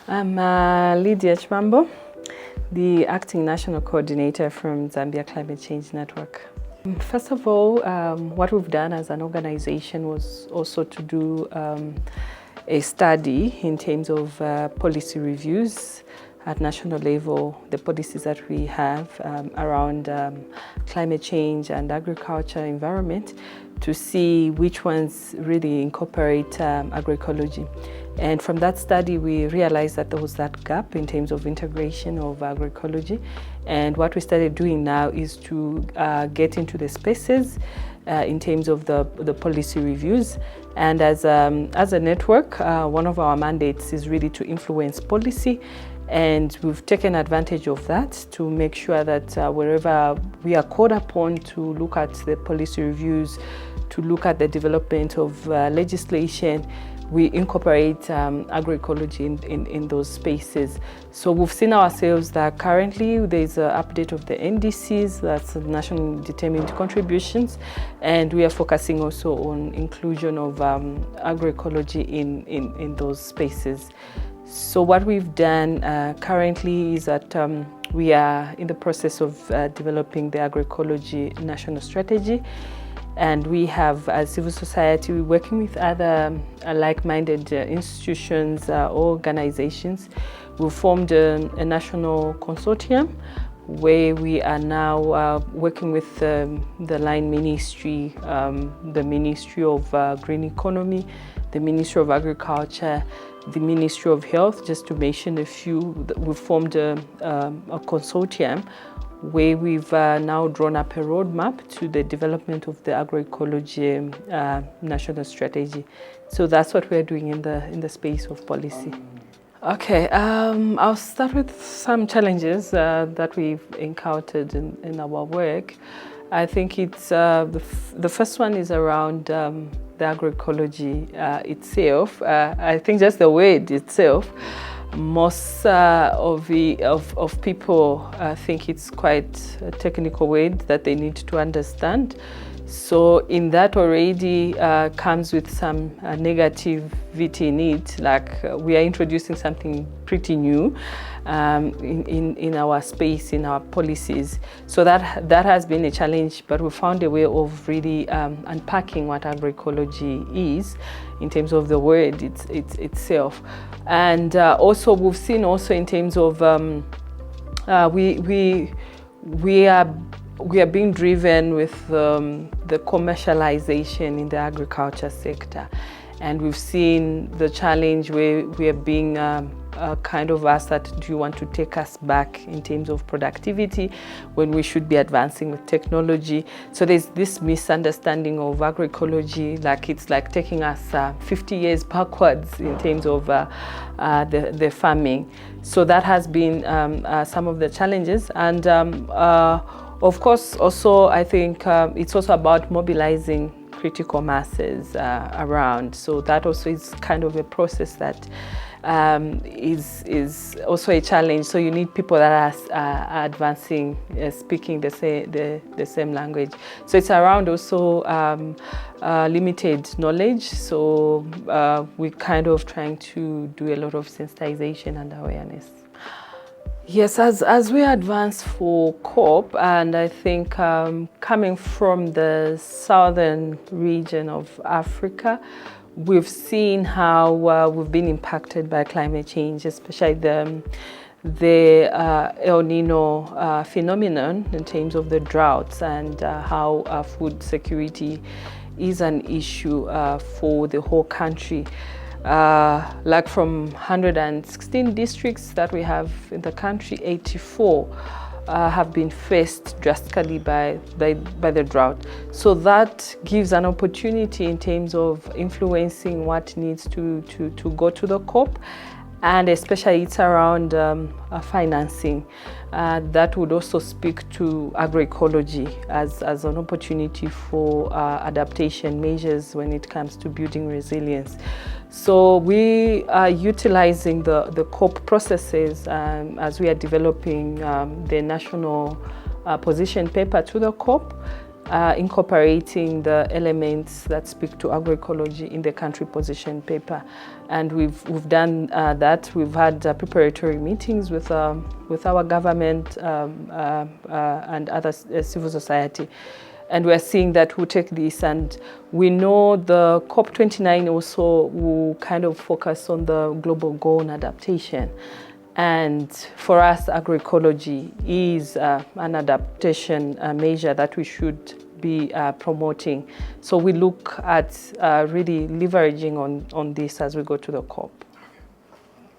I'm Lydia Chibambo, the Acting National Coordinator from Zambia Climate Change Network. First of all, what we've done as an organization was also to do a study in terms of policy reviews at national level, the policies that we have around climate change and agriculture environment, to see which ones really incorporate agroecology. And from that study, we realized that there was that gap in terms of integration of agroecology. And what we started doing now is to get into the spaces in terms of the policy reviews. And as a network, one of our mandates is really to influence policy. And we've taken advantage of that to make sure that wherever we are called upon to look at the policy reviews, to look at the development of legislation, we incorporate agroecology in those spaces. So we've seen ourselves that currently there's an update of the NDCs, that's National Determined Contributions, and we are focusing also on inclusion of agroecology in those spaces. So what we've done currently is that we are in the process of developing the agroecology national strategy. And we have, as civil society, we're working with other like-minded institutions or organizations. We've formed a national consortium where we are now working with the Line Ministry, the Ministry of Green Economy, the Ministry of Agriculture, the Ministry of Health, just to mention a few. We've formed a consortium where we've now drawn up a roadmap to the development of the agroecology national strategy. So that's what we're doing in the space of policy. Okay, I'll start with some challenges that we've encountered in our work. I think it's the first one is around the agroecology itself. I think just the word itself. Most of people think it's quite a technical word that they need to understand. So in that already comes with some negativity in it, like we are introducing something pretty new in our space, in our policies. So that has been a challenge, but we found a way of really unpacking what agroecology is in terms of the word itself. And also we've seen also in terms of we are being driven with the commercialization in the agriculture sector, and we've seen the challenge where we are being kind of asked that, do you want to take us back in terms of productivity when we should be advancing with technology? So there's this misunderstanding of agroecology, like it's like taking us 50 years backwards in terms of the farming. So that has been some of the challenges. And of course, also, I think it's also about mobilizing critical masses around. So that also is kind of a process that is also a challenge. So you need people that are advancing, speaking the same language. So it's around also limited knowledge. So we're kind of trying to do a lot of sensitization and awareness. Yes, as we advance for COP, and I think coming from the southern region of Africa, we've seen how we've been impacted by climate change, especially the El Nino phenomenon in terms of the droughts and how food security is an issue for the whole country. Like from 116 districts that we have in the country, 84 have been faced drastically by the drought. So that gives an opportunity in terms of influencing what needs to go to the COP, and especially it's around financing. That would also speak to agroecology as an opportunity for adaptation measures when it comes to building resilience. So we are utilizing the COP processes as we are developing the national position paper to the COP, incorporating the elements that speak to agroecology in the country position paper. And we've done that. We've had preparatory meetings with our government and other civil society. And we're seeing that we'll take this, and we know the COP29 also will kind of focus on the global goal on adaptation. And for us, agroecology is an adaptation measure that we should be promoting. So we look at really leveraging on this as we go to the COP.